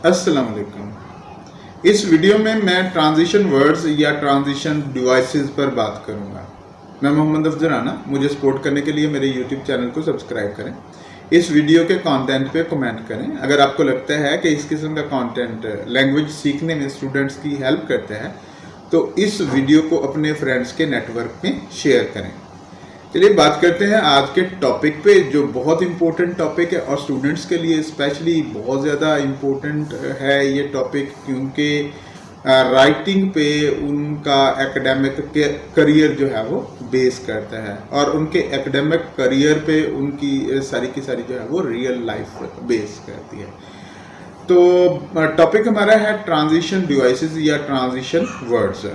अस्सलाम वालेकुम। इस वीडियो में मैं ट्रांजिशन वर्ड्स या ट्रांजिशन डिवाइसेस पर बात करूंगा। मैं मोहम्मद अफजल राना। मुझे सपोर्ट करने के लिए मेरे यूट्यूब चैनल को सब्सक्राइब करें। इस वीडियो के कंटेंट पे कमेंट करें। अगर आपको लगता है कि इस किस्म का कंटेंट लैंग्वेज सीखने में स्टूडेंट्स की हेल्प करता है तो इस वीडियो को अपने फ्रेंड्स के नेटवर्क में शेयर करें। चलिए बात करते हैं आज के टॉपिक पे, जो बहुत इंपॉर्टेंट टॉपिक है और स्टूडेंट्स के लिए स्पेशली बहुत ज़्यादा इम्पोर्टेंट है ये टॉपिक, क्योंकि राइटिंग पे उनका एकेडमिक करियर जो है वो बेस करता है और उनके एकेडमिक करियर पे उनकी सारी की सारी जो है वो रियल लाइफ बेस करती है। तो टॉपिक हमारा है ट्रांजिशन डिवाइसेस या ट्रांजिशन वर्ड्स।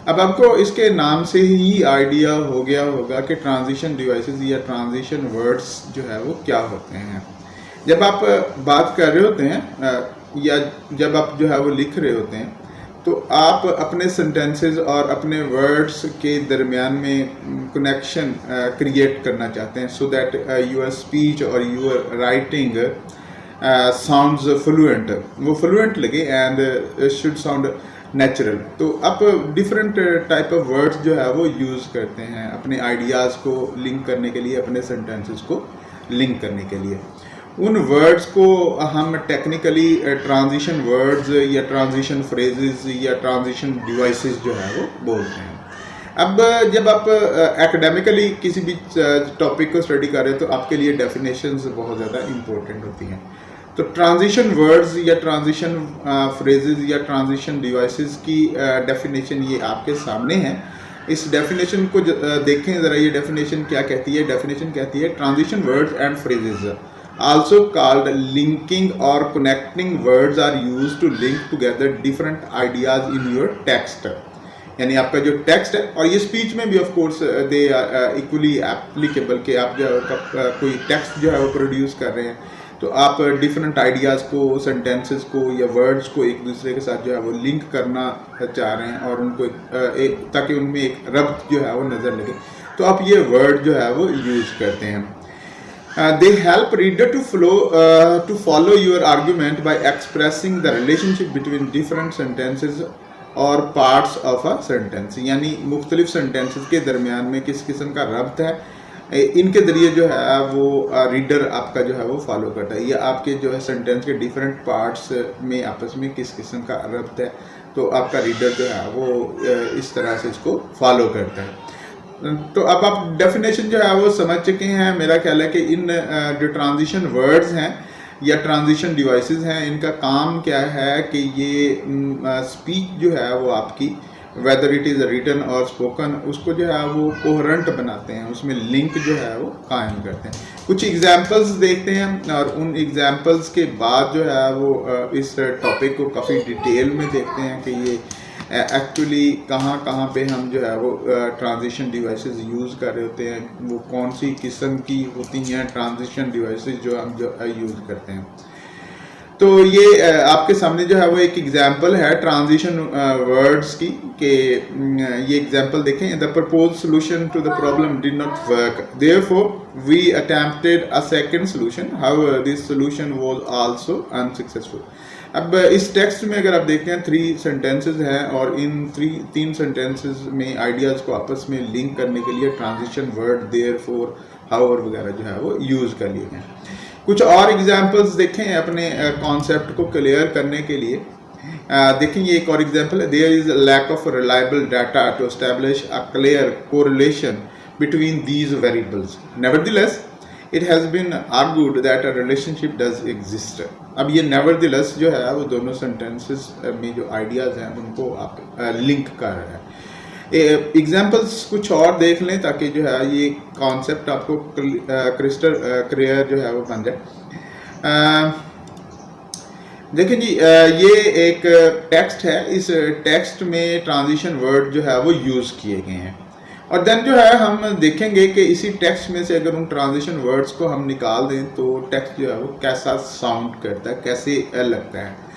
अब आपको इसके नाम से ही आइडिया हो गया होगा कि ट्रांजिशन डिवाइसेस या ट्रांजिशन वर्ड्स जो है वो क्या होते हैं। जब आप बात कर रहे होते हैं या जब आप जो है वो लिख रहे होते हैं तो आप अपने सेंटेंसेस और अपने वर्ड्स के दरमियान में कनेक्शन क्रिएट करना चाहते हैं सो दैट योर स्पीच और योर राइटिंग साउंड्स फ्लुएंट, वो फ्लुएंट लगे एंड शुड साउंड नेचुरल। तो आप डिफरेंट टाइप ऑफ वर्ड्स जो है वो यूज़ करते हैं अपने आइडियाज़ को लिंक करने के लिए, अपने सेंटेंसेस को लिंक करने के लिए। उन वर्ड्स को हम टेक्निकली ट्रांजिशन वर्ड्स या ट्रांजिशन फ्रेजेस या ट्रांजिशन डिवाइसेस जो है वो बोलते हैं। अब जब आप एकेडमिकली किसी भी टॉपिक को स्टडी कर रहे हैं तो आपके लिए डेफिनेशंस बहुत ज़्यादा इम्पोर्टेंट होती हैं। तो ट्रांजिशन वर्ड्स या ट्रांजिशन फ्रेजेस या ट्रांजिशन डिवाइसेस की डेफिनेशन ये आपके सामने है। इस डेफिनेशन को देखें ज़रा, ये डेफिनेशन क्या कहती है। डेफिनेशन कहती है transition words and phrases also called linking और connecting words are used to link together different ideas in your text. यानी आपका जो टेक्स्ट है, और ये स्पीच में भी of course they are equally applicable, कि आप जो कोई टेक्स्ट जो है वो प्रोड्यूस कर रहे हैं तो आप डिफरेंट आइडियाज़ को, सेंटेंसेस को या वर्ड्स को एक दूसरे के साथ जो है वो लिंक करना चाह रहे हैं और उनको ताकि उनमें एक रब्त जो है वो नज़र लगे, तो आप ये वर्ड जो है वो यूज़ करते हैं। They help reader to follow your argument by expressing the relationship between different sentences और पार्ट्स ऑफ अ सेंटेंस। यानी मुख्तलिफ सेंटेंसेस के दरमियान में किस किस्म का रब्त है, इनके ज़रिए जो है वो रीडर आपका जो है वो फॉलो करता है, या आपके जो है सेंटेंस के डिफरेंट पार्ट्स में आपस में किस किस्म का रब्त है, तो आपका रीडर जो है वो इस तरह से इसको फॉलो करता है। तो अब आप डेफिनेशन जो है वो समझ चुके हैं। मेरा ख्याल है कि इन जो ट्रांजिशन वर्ड्स हैं या ट्रांजिशन डिवाइसेस हैं, इनका काम क्या है कि ये स्पीच जो है वो आपकी, वेदर इट इज़ रिटन और स्पोकन, उसको जो है वो कोहरेंट बनाते हैं, उसमें लिंक जो है वो कायम करते हैं। कुछ एग्जांपल्स देखते हैं और उन एग्जांपल्स के बाद जो है वो इस टॉपिक को काफ़ी डिटेल में देखते हैं कि ये एक्चुअली कहाँ कहाँ पे हम जो है वो ट्रांजिशन डिवाइसेस यूज़ कर रहे होते हैं, वो कौन सी किस्म की होती हैं ट्रांजिशन डिवाइसेस जो हम जो यूज़ करते हैं। तो ये आपके सामने जो है वो एक एग्जांपल है ट्रांजिशन वर्ड्स की, कि ये एग्जांपल देखें। The proposed solution to the problem did not work, therefore we attempted a second solution, however this solution was also unsuccessful. अब इस टेक्स्ट में अगर आप देखते हैं 3 सेंटेंसेस हैं और इन 3 सेंटेंसेस में आइडियाज़ को आपस में लिंक करने के लिए ट्रांजिशन वर्ड देयरफॉर, हाउएवर वगैरह जो है वो यूज़ कर लिए गए। कुछ और एग्जांपल्स देखें अपने कॉन्सेप्ट को क्लियर करने के लिए। देखें ये एक और एग्जांपल है। There is lack of reliable data to establish a clear correlation between these variables, nevertheless it has been argued that a relationship does exist. अब ये नेवरदलेस जो है वो दोनों सेंटेंसेस में जो आइडियाज़ हैं उनको आप लिंक कर रहे हैं। एग्जाम्पल्स कुछ और देख लें ताकि जो है ये कॉन्सेप्ट आपको क्रिस्टल क्लियर जो है वो बन जाए। देखिए जी, ये एक टेक्स्ट है। इस टेक्स्ट में ट्रांजिशन वर्ड जो है वो यूज़ किए गए हैं और देन जो है हम देखेंगे कि इसी टेक्स्ट में से अगर उन ट्रांजिशन वर्ड्स को हम निकाल दें तो टेक्स्ट जो है वो कैसा साउंड करता है, कैसे लगता है।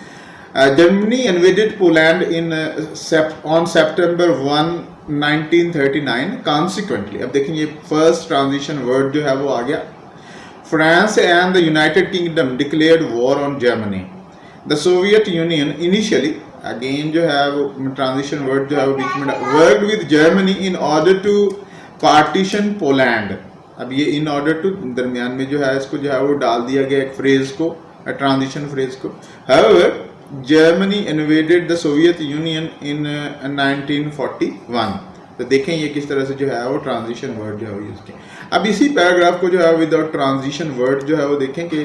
Germany invaded Poland on September 1, 1939. Consequently, अब देखें ये फर्स्ट ट्रांजिशन वर्ड जो है वो आ गया। France and the United Kingdom declared war on Germany. The Soviet union initially, again जो है वो ट्रांजिशन वर्ड जो है वो बीच में, worked with Germany in order to partition Poland. अब ये इन ऑर्डर टू दरमियान में जो है इसको जो है वो डाल दिया गया एक फ्रेज को, ट्रांजिशन फ्रेज को। However Germany invaded the Soviet Union in 1941। तो देखें ये किस तरह से जो है वो ट्रांजिशन वर्ड जो है वो यूज किया। अब इसी पैराग्राफ को जो है विदाउट ट्रांजिशन वर्ड जो है वो देखें कि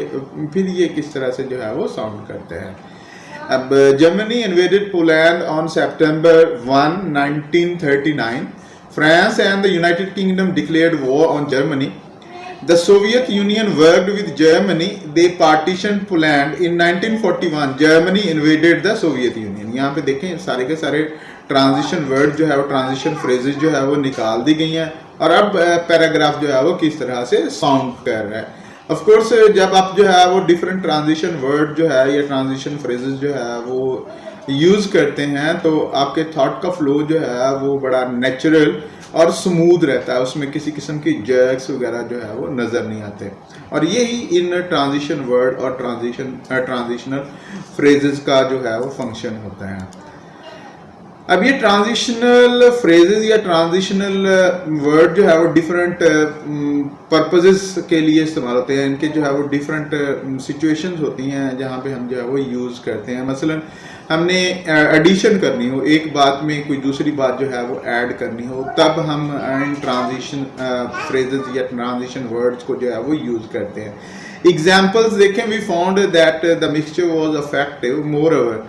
फिर ये किस तरह से जो है वो साउंड करते हैं। अब Germany invaded Poland on September 1, 1939। France and the United Kingdom declared war on Germany. The Soviet Union worked with Germany. They partitioned Poland. In 1941, Germany invaded the Soviet Union. यहाँ पे देखें सारे के सारे ट्रांजिशन वर्ड जो है वो, transition phrases जो है वो निकाल दी गई हैं। और अब पैराग्राफ जो है वो किस तरह से साउंड कर रहा है। ऑफ कोर्स जब आप जो है वो डिफरेंट ट्रांजिशन वर्ड जो है या ट्रांजिशन फ्रेजेस जो है वो यूज़ करते हैं तो आपके थॉट का फ्लो जो है वो बड़ा नेचुरल और स्मूथ रहता है, उसमें किसी किस्म की जर्क्स वगैरह जो है वो नज़र नहीं आते। और यही इन ट्रांजिशन वर्ड और ट्रांजिशनल फ्रेजेस का जो है वो फंक्शन होता है। अब ये ट्रांजिशनल फ्रेजेस या ट्रांजिशनल वर्ड जो है वो डिफरेंट पर्पसेस के लिए इस्तेमाल होते हैं। इनके जो है वो डिफरेंट सिचुएशंस होती हैं जहाँ पे हम जो है वो यूज़ करते हैं। मसलन हमने एडिशन करनी हो, एक बात में कोई दूसरी बात जो है वो ऐड करनी हो, तब हम इन ट्रांजिशन फ्रेजेस या ट्रांजिशन वर्ड्स को जो है वो यूज़ करते हैं। एग्जाम्पल्स देखें, we found that the mixture was effective, moreover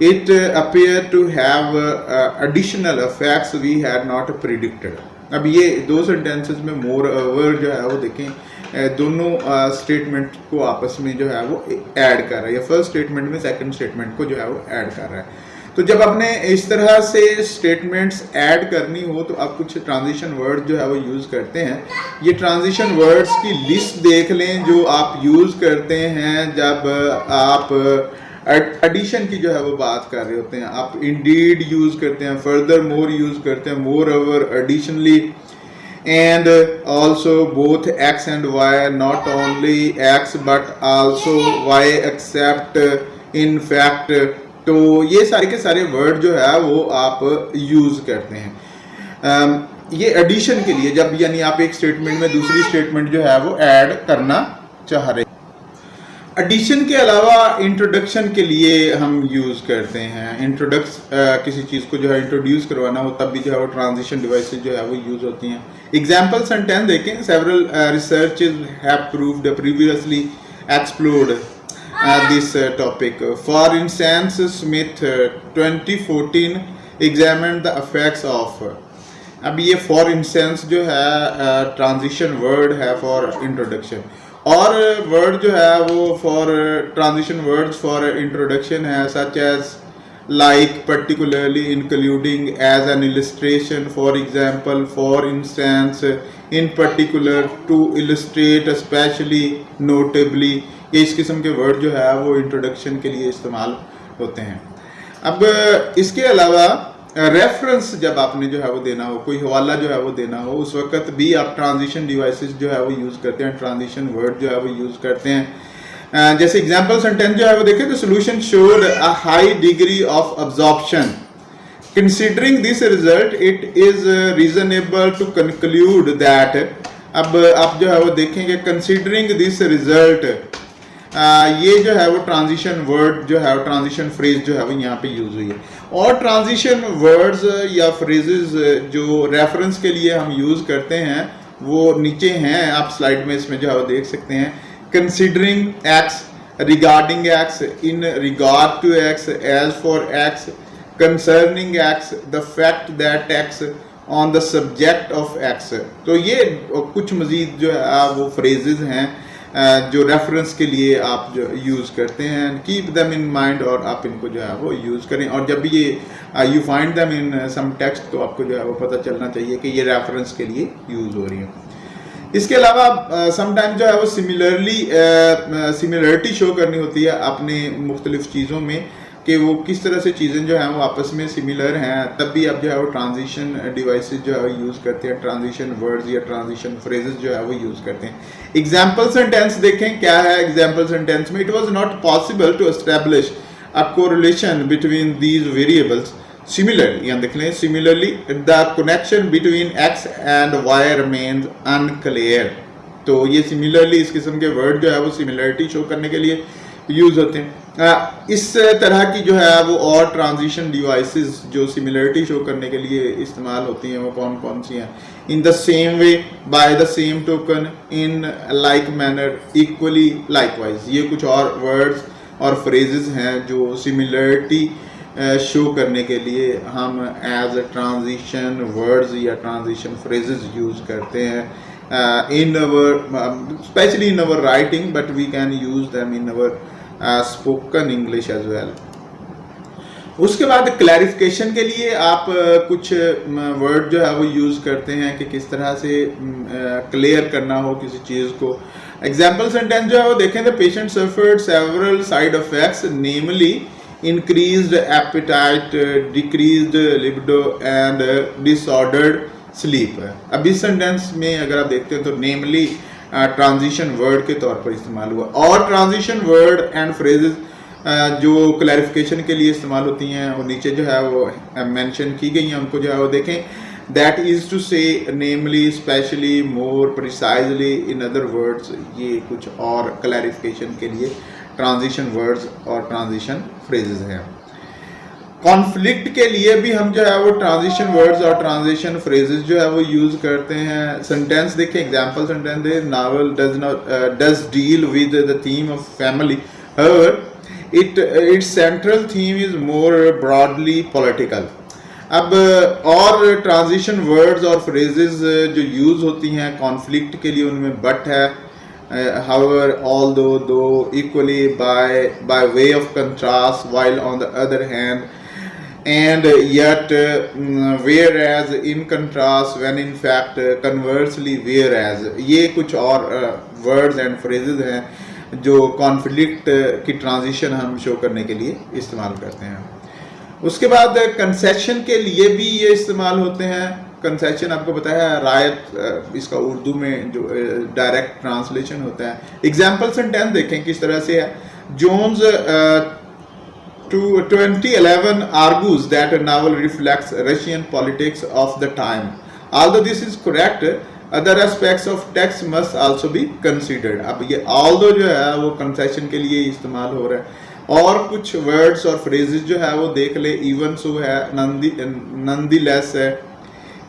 it appeared to have additional effects we had not predicted। अब ये दो सेंटेंसेस में मोर ओवर जो है वो देखें दोनों स्टेटमेंट को आपस में जो है वो ऐड कर रहा है, या फर्स्ट स्टेटमेंट में सेकंड स्टेटमेंट को जो है वो ऐड कर रहा है। तो जब आपने इस तरह से स्टेटमेंट्स ऐड करनी हो तो आप कुछ ट्रांजिशन वर्ड जो है वो यूज़ करते हैं। ये ट्रांजिशन वर्ड्स की लिस्ट देख लें जो आप यूज़ करते हैं जब आप एडिशन की जो है वो बात कर रहे होते हैं। आप इंडीड यूज़ करते हैं, फर्दर मोर यूज़ करते हैं, moreover, additionally, and also both X and Y, not only X but also Y except, in fact. तो ये सारे के सारे वर्ड जो है वो आप यूज़ करते हैं ये एडिशन के लिए, जब यानी आप एक स्टेटमेंट में दूसरी स्टेटमेंट जो है वो ऐड करना चाह रहे हैं। एडिशन के अलावा इंट्रोडक्शन के लिए हम यूज़ करते हैं। किसी चीज़ को जो है इंट्रोड्यूस करवाना हो तब भी जो है वो ट्रांजिशन डिवाइसेस जो है वो यूज़ होती हैं। एग्जाम्पल सेंटेंस देखें, several researches have proved previously explored this topic. For instance Smith 2014 examined the effects of. अब ये फॉर इंस्टेंस जो है ट्रांजिशन वर्ड है फॉर इंट्रोडक्शन, और वर्ड जो है वो for transition words for introduction है such as, like, particularly, including, as an illustration, for example, for instance, in particular, to illustrate, specially, notably. ये इस किस्म के वर्ड जो है वो इंट्रोडक्शन के लिए इस्तेमाल होते हैं। अब इसके अलावा रेफरेंस जब आपने जो है वो देना हो, कोई हवाला जो है वो देना हो, उस वक्त भी आप ट्रांजिशन डिवाइसेस जो है वो यूज़ करते हैं, ट्रांजिशन वर्ड जो है वो यूज़ करते हैं। जैसे एग्जांपल सेंटेंस जो है वो देखें, the solution showed a high degree of absorption. Considering this result it is reasonable to conclude that. अब आप जो है वो देखेंगे कंसीडरिंग दिस रिजल्ट, ये जो है वो ट्रांजिशन वर्ड जो है, ट्रांजिशन फ्रेज जो है वो यहाँ पे यूज हुई है। और ट्रांजिशन वर्ड्स या फ्रेजेस जो रेफरेंस के लिए हम यूज करते हैं वो नीचे हैं, आप स्लाइड में इसमें जो है वो देख सकते हैं। Considering X, regarding X, in regard to X, as for X, concerning X, the fact that X, on the subject of X. तो ये कुछ मजीद जो है वो फ्रेजेस हैं जो रेफरेंस के लिए आप जो यूज़ करते हैं। कीप देम इन माइंड और आप इनको जो है वो यूज़ करें, और जब भी ये you find them in some text तो आपको जो है वो पता चलना चाहिए कि ये रेफरेंस के लिए यूज़ हो रही है। इसके अलावा समटाइम जो है वो सिमिलरिटी शो करनी होती है अपने मुख्तलिफ चीज़ों में कि वो किस तरह से चीज़ें जो हैं वो आपस में सिमिलर हैं, तब भी आप जो है वो ट्रांजिशन डिवाइसेस जो है वो यूज़ करते हैं, ट्रांजिशन वर्ड्स या ट्रांजिशन फ्रेजेस जो है वो यूज़ करते हैं। एग्जाम्पल सेंटेंस देखें क्या है एग्जाम्पल सेंटेंस में। It was not possible to establish a correlation between these variables. Similarly, यहाँ देख लें, similarly the connection between x and y remains unclear. तो ये similarly इस किस्म के वर्ड जो है वो similarity शो करने के लिए यूज होते हैं। इस तरह की जो है वो और ट्रांजिशन डिवाइसेस जो सिमिलरिटी शो करने के लिए इस्तेमाल होती हैं वो कौन कौन सी हैं? In the same way, by the same token, in like manner, equally, likewise. ये कुछ और वर्ड्स और फ्रेजेस हैं जो सिमिलरिटी शो करने के लिए हम एज ट्रांजिशन वर्ड्स या ट्रांजिशन फ्रेजेस यूज करते हैं in our, specially in our writing, but we can use them in our spoken English as well. उसके बाद क्लैरिफिकेशन के लिए आप कुछ वर्ड जो है वो यूज़ करते हैं कि किस तरह से क्लियर करना हो किसी चीज़ को। एग्जाम्पल सेंटेंस जो है वो देखें, the patient suffered several side effects, namely increased appetite, decreased libido and disordered sleep. अब इस सेंटेंस में अगर आप देखते हैं तो नेमली ट्रांजिशन वर्ड के तौर पर इस्तेमाल हुआ, और ट्रांजिशन वर्ड एंड फ्रेजेस जो क्लैरिफिकेशन के लिए इस्तेमाल होती हैं वो नीचे जो है वो मेंशन की गई हैं, उनको जो है वो देखें। That is to say, namely, specially, more, precisely, in other words. ये कुछ और क्लैरिफिकेशन के लिए ट्रांजिशन वर्ड्स और ट्रांजिशन फ्रेजेस हैं। कॉन्फ्लिक्ट के लिए भी हम जो है वो ट्रांजिशन वर्ड्स और ट्रांजिशन फ्रेजेस जो है वो यूज करते हैं। सेंटेंस देखें, example sentence the, novel does deal with the theme of family, however its central theme is more broadly political. अब और ट्रांजिशन वर्ड्स और फ्रेजेस जो यूज होती हैं कॉन्फ्लिक्ट के लिए, उनमें बट है, however, although, though, equally, by way of contrast, while on the other hand, and yet, whereas, in contrast, when in fact, conversely, whereas। ये कुछ और वर्ड्स एंड फ्रेजेस हैं जो कॉन्फ्लिक्ट की ट्रांजिशन हम शो करने के लिए इस्तेमाल करते हैं। उसके बाद कंसेशन के लिए भी ये इस्तेमाल होते हैं। कंसेशन आपको पता है रायत, इसका उर्दू में जो डायरेक्ट ट्रांसलेशन होता है। एग्जाम्पल सेंटेंस देखें किस तरह से है। Jones 2011 argues that a novel reflects Russian politics of the time. Although this is correct, other aspects of text must also be considered. अब ये although जो है वो कंसेशन के लिए इस्तेमाल हो रहा है। और कुछ वर्ड्स और फ्रेजेस जो है वो देख ले, इवन सो है, नंदीलेस है,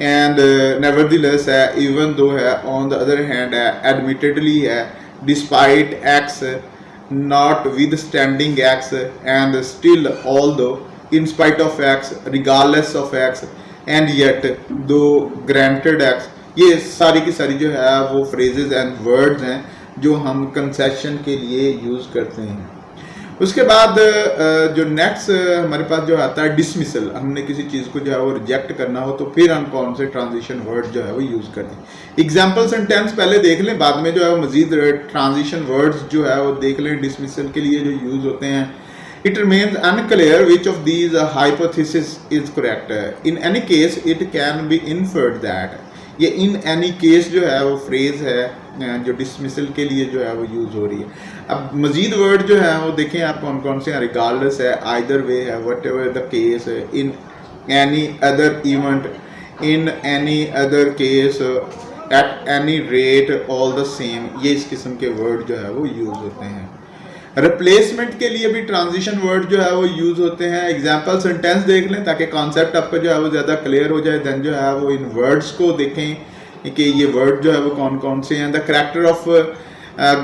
एंड नेवरदीलेस है, इवन दो है, ऑन द अदर हैंड है, एडमिटेडली है, despite x, not withstanding x, and still, although, in spite of x, regardless of x, and yet, though granted x। ये सारी की सारी जो है वो फ्रेजेस एंड वर्ड्स हैं जो हम कंसेशन के लिए यूज करते हैं। उसके बाद जो नेक्स्ट हमारे पास जो आता है डिसमिसल। हमने किसी चीज़ को जो है वो रिजेक्ट करना हो तो फिर हम कौन से ट्रांजिशन वर्ड जो है वो यूज़ करते हैं। एग्जाम्पल सेंटेंस पहले देख लें, बाद में जो है वो मजीद ट्रांजिशन वर्ड्स जो है वो देख लें डिसमिसल के लिए जो यूज़ होते हैं। It remains unclear which of these hypothesis is correct. In any case it can be inferred that. ये इन एनी केस जो है वो फ्रेज है जो डिसमिसल के लिए जो है वो यूज़ हो रही है। अब मजीद वर्ड जो है वो देखें आप कौन कौन से हैं। रिगार्डलेस है, आइदर वे है, वट एवर द केस है, in any other event, in any other case, eight any rate, all the same. ये इस किस्म के वर्ड जो है वो यूज़ होते हैं। रिप्लेसमेंट के लिए भी ट्रांजिशन वर्ड जो है वो यूज़ होते हैं। एग्जाम्पल सेंटेंस देख लें ताकि कॉन्सेप्ट आपका जो है वो ज़्यादा क्लियर हो जाए। देन जो है वो इन वर्ड्स को देखें कि ये वर्ड जो है वो कौन कौन से हैं। The character of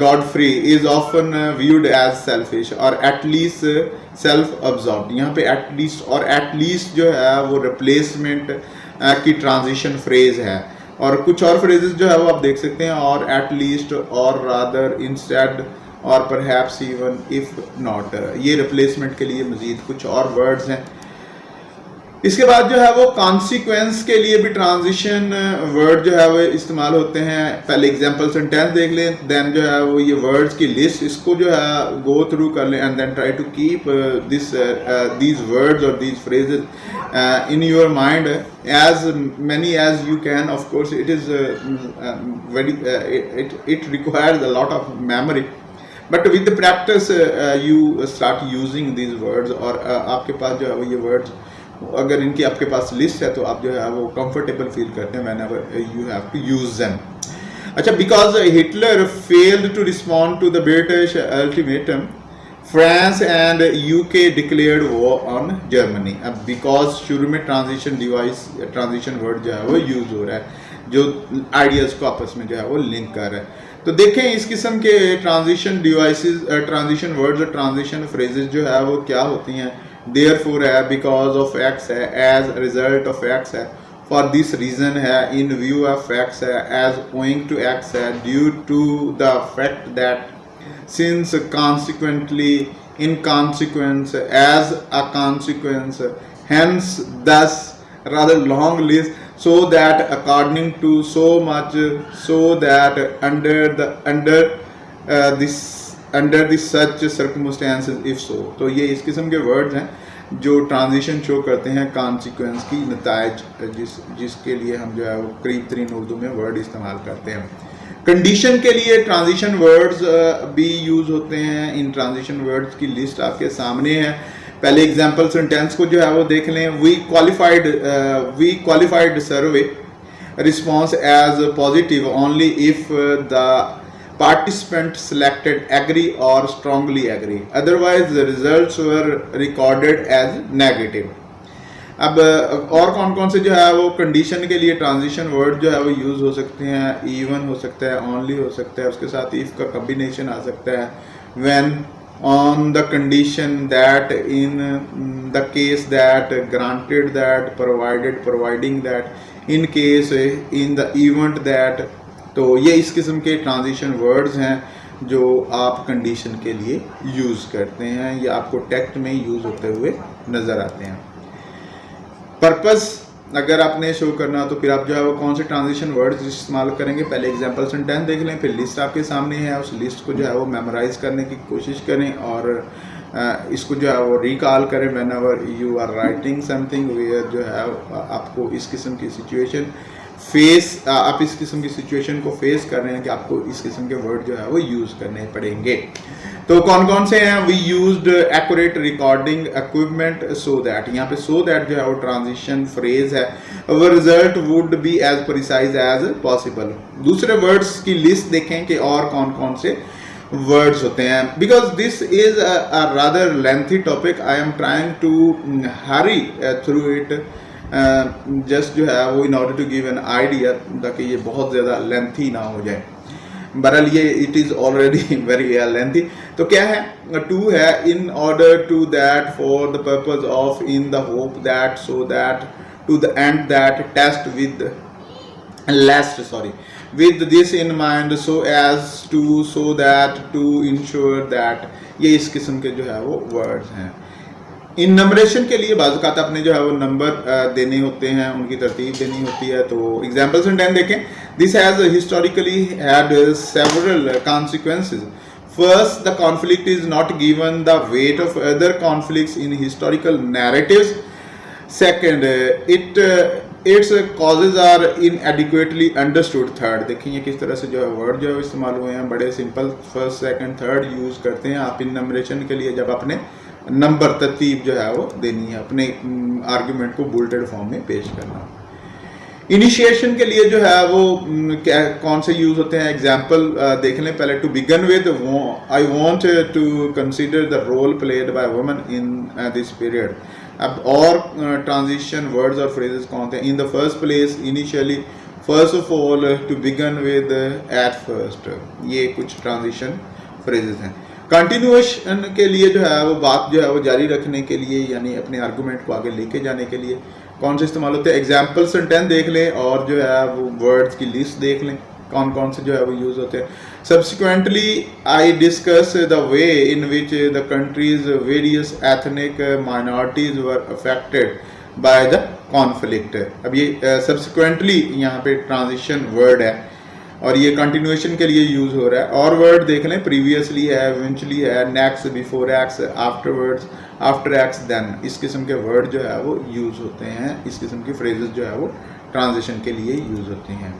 Godfrey is often viewed as selfish और at least self-absorbed। यहाँ पे at least और at least जो है वो replacement की transition phrase है। और कुछ और phrases जो है वो आप देख सकते हैं, और at least, और rather, instead, और perhaps even, if not। ये replacement के लिए मजीद कुछ और words हैं। इसके बाद जो है वो कॉन्सिक्वेंस के लिए भी ट्रांजिशन वर्ड जो है वो इस्तेमाल होते हैं। पहले एग्जांपल सेंटेंस देख लें, देन जो है वो ये वर्ड्स की लिस्ट इसको जो है गो थ्रू कर लें and then try to keep these words और these phrases in your mind as many as you can। Of course it is very it requires a lot of memory, but with practice you start using these words, और आपके पास जो है वो ये words अगर इनकी आपके पास लिस्ट है तो आप जो है वो कंफर्टेबल फील करते हैं whenever you have to use them. अच्छा, because Hitler failed to respond to the British ultimatum, France and UK declared war on Germany. अब बिकॉज शुरू में ट्रांजिशन वर्ड जो है वो यूज हो रहा है जो आइडियाज को आपस में जो है वो लिंक कर रहा है। तो देखें इस किस्म के ट्रांजिशन डिवाइसेस, ट्रांजिशन वर्ड्स और ट्रांजिशन फ्रेजेस जो है वो क्या होती हैं। देयरफॉर है, बिकॉज ऑफ एक्स है, एज रिजल्ट ऑफ एक्स है, फॉर दिस रीजन है, इन व्यू ऑफ एक्स है, एज ओइंग टू एक्स है, due to the fact that, since, consequently, in consequence, as a consequence, hence, thus, rather long list, so that, according to, so much, so that, under this such circumstances, if so। तो ये इस किस्म के words हैं जो transition show करते हैं consequence की नताइज जिसके लिए हम जो है वो करीब तरीन उर्दू में वर्ड इस्तेमाल करते हैं। कंडीशन के लिए ट्रांजिशन वर्ड्स भी यूज होते हैं। इन ट्रांजिशन वर्ड्स की लिस्ट आपके सामने है। पहले एग्जांपल सेंटेंस को जो है वो देख लें। We qualified survey response as positive only if the participant selected agree और strongly agree, otherwise the results were recorded as negative. अब और कौन कौन से जो है वो कंडीशन के लिए ट्रांजिशन वर्ड जो है वो यूज़ हो सकते हैं। इवन हो सकता है, ओनली हो सकता है, उसके साथ इफ का कॉम्बिनेशन आ सकता है। When, on the condition that, in the case that, granted that, provided, providing that, in case, in the event that. तो ये इस किस्म के ट्रांजिशन वर्ड्स हैं जो आप कंडीशन के लिए यूज़ करते हैं या आपको टेक्स्ट में यूज़ होते हुए नज़र आते हैं। पर्पस अगर आपने शो करना तो फिर आप जो है वो कौन से ट्रांजिशन वर्ड्स इस्तेमाल करेंगे। पहले एग्जांपल सेंटेंस देख लें, फिर लिस्ट आपके सामने है, उस लिस्ट को जो है वो मेमोराइज करने की कोशिश करें और इसको जो है वो रिकॉल करें whenever you are writing something where जो है आपको इस किस्म की सिचुएशन आप इस किस्म की सिचुएशन को फेस कर रहे हैं कि आपको इस किस्म के वर्ड जो है वो यूज़ करने पड़ेंगे। तो कौन कौन से हैं। We used accurate recording equipment so that, यहाँ पे सो दैट जो है वो ट्रांजिशन फ्रेज है। Our result would be as precise as possible. दूसरे वर्ड्स की लिस्ट देखें कि और कौन कौन से वर्ड्स होते हैं। Because this is a rather lengthy topic, I am trying to hurry through it just जो है वो in order to give an idea, ताकि ये बहुत ज़्यादा लेंथी ना हो जाए। बहरहाल ये it is already very lengthy. तो क्या है, टू है, in order to that, for the purpose of, in the hope that, so that, to the end that, test with, last sorry, with this in mind, so as to, so that, to ensure that. ये इस किस्म के जो है वो words हैं। इन नंबरेशन के लिए बाज़ औक़ात आपने जो है वो नंबर देने होते हैं, उनकी तरतीब देनी होती है। तो एग्जाम्पल सेंटेंस देखें। This has historically had several consequences. First, the conflict is not given the weight of other conflicts in historical narratives. Second, its causes are inadequately understood. Third, देखिए किस तरह से जो है वर्ड जो है इस्तेमाल हुए हैं, बड़े simple first second third use करते हैं आप इन नंबरेशन के लिए। जब अपने नंबर तरतीब जो है वो देनी है, अपने आर्ग्यूमेंट को बुलेटेड फॉर्म में पेश करना। इनिशिएशन के लिए जो है वो क्या कौन से यूज होते हैं, एग्जाम्पल देख लें पहले। To begin with, I want to consider the role played by women in this period. अब और ट्रांजिशन वर्ड्स और फ्रेजेस कौन थे। In the first place, initially, first of all, to begin with, at first. ये कुछ transition phrases हैं। Continuation के लिए जो है वो बात जो है वो जारी रखने के लिए, यानी अपने आर्गूमेंट को आगे लेके जाने के लिए कौन से इस्तेमाल होते हैं। एग्जाम्पल सेंटेंस देख लें और जो है वो वर्ड्स की लिस्ट देख लें कौन कौन से जो है वो यूज होते हैं। Subsequently I discuss the way in which the countries various ethnic minorities were affected by the conflict. अब ये सब्सिक्वेंटली यहाँ पे ट्रांजिशन वर्ड है और ये कंटिन्यूएशन के लिए यूज हो रहा है। और वर्ड देख लें, प्रीवियसली है, इवेंचुअली है, next, before X, afterwards, after X, then. इस किस्म के वर्ड जो है वो यूज होते हैं, इस किस्म की फ्रेजेस जो है वो ट्रांजिशन के लिए यूज होती हैं।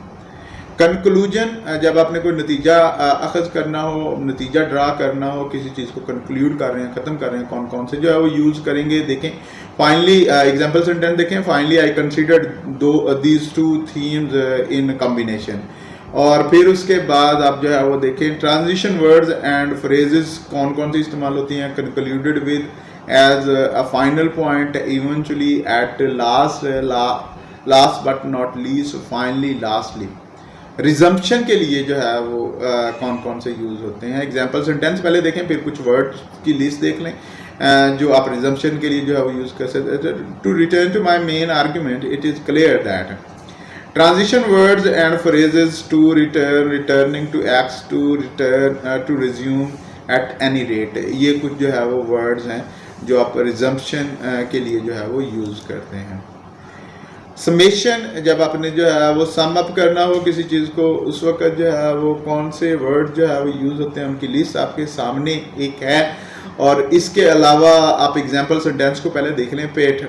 कंक्लूजन, जब आपने कोई नतीजा अखज़ करना हो, नतीजा ड्रा करना हो, किसी चीज़ को कंक्लूड कर रहे हैं, ख़त्म कर रहे हैं, कौन कौन से जो है वो यूज़ करेंगे देखें। फाइनली एग्जांपल सेंटेंस देखें, finally I considered these two themes in combination. और फिर उसके बाद आप जो है वो देखें ट्रांजिशन वर्ड्स एंड फ्रेजेस कौन कौन सी इस्तेमाल होती हैं। Concluded with, as a final point, eventually, at last but not least, finally, lastly. Resumption के लिए जो है वो कौन कौन से यूज़ होते हैं। एग्जाम्पल सेंटेंस पहले देखें, फिर कुछ वर्ड्स की लिस्ट देख लें जो आप रिजम्पशन के लिए जो है वो यूज़ कर सकते हैं। To return to my main argument, it is clear that transition words and phrases, to return, returning, to X, to return, to resume, at any rate, ये कुछ जो है वो वर्ड्स हैं जो आप रिजम्पशन के लिए जो है वो यूज़ करते हैं। समेशन, जब आपने जो है वो सम अप करना हो किसी चीज़ को, उस वक्त जो है वो कौन से वर्ड जो है वो यूज़ होते हैं, उनकी लिस्ट आपके सामने एक है। और इसके अलावा आप एग्जांपल सेंटेंस को पहले देख लें। पेट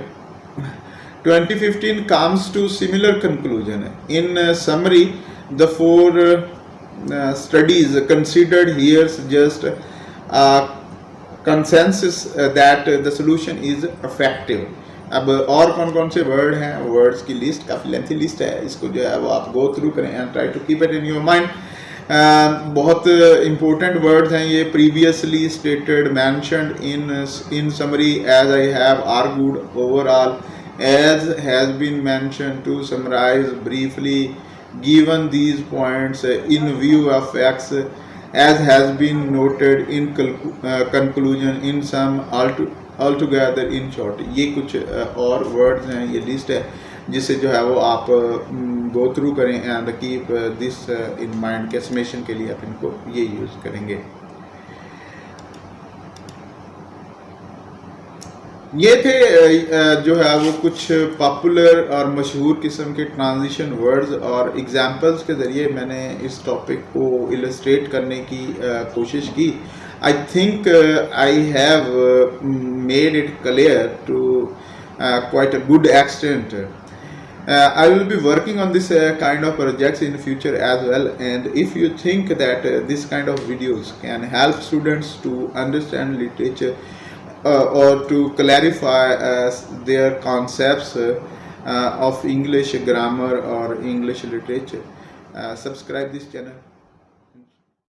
2015 comes to similar conclusion. In summary, the four studies considered here suggest a consensus that the solution is effective. अब और कौन कौन से वर्ड हैं, वर्ड्स की लिस्ट काफ़ी लेंथी लिस्ट है, इसको जो है वो आप गो थ्रू करें and try to keep it in your mind. बहुत इंपॉर्टेंट वर्ड्स हैं ये। Previously stated, mentioned, in summary, as I have argued, overall, as has been mentioned, to summarize briefly, given these points, in view of facts, as has been noted, in conclusion, in sum, altogether, in short। ये कुछ और words हैं, ये list है जिससे जो है वो आप गो थ्रू करें and keep this in mind के समेशन के लिए आप इनको ये यूज़ करेंगे। ये थे जो है वो कुछ पॉपुलर और मशहूर किस्म के ट्रांजिशन वर्ड्स और एग्जांपल्स के ज़रिए मैंने इस टॉपिक को इलस्ट्रेट करने की कोशिश की। I think I have made it clear to quite a good extent. I will be working on this kind of projects in future as well, and if you think that this kind of videos can help students to understand literature or to clarify their concepts of English grammar or English literature, subscribe this channel.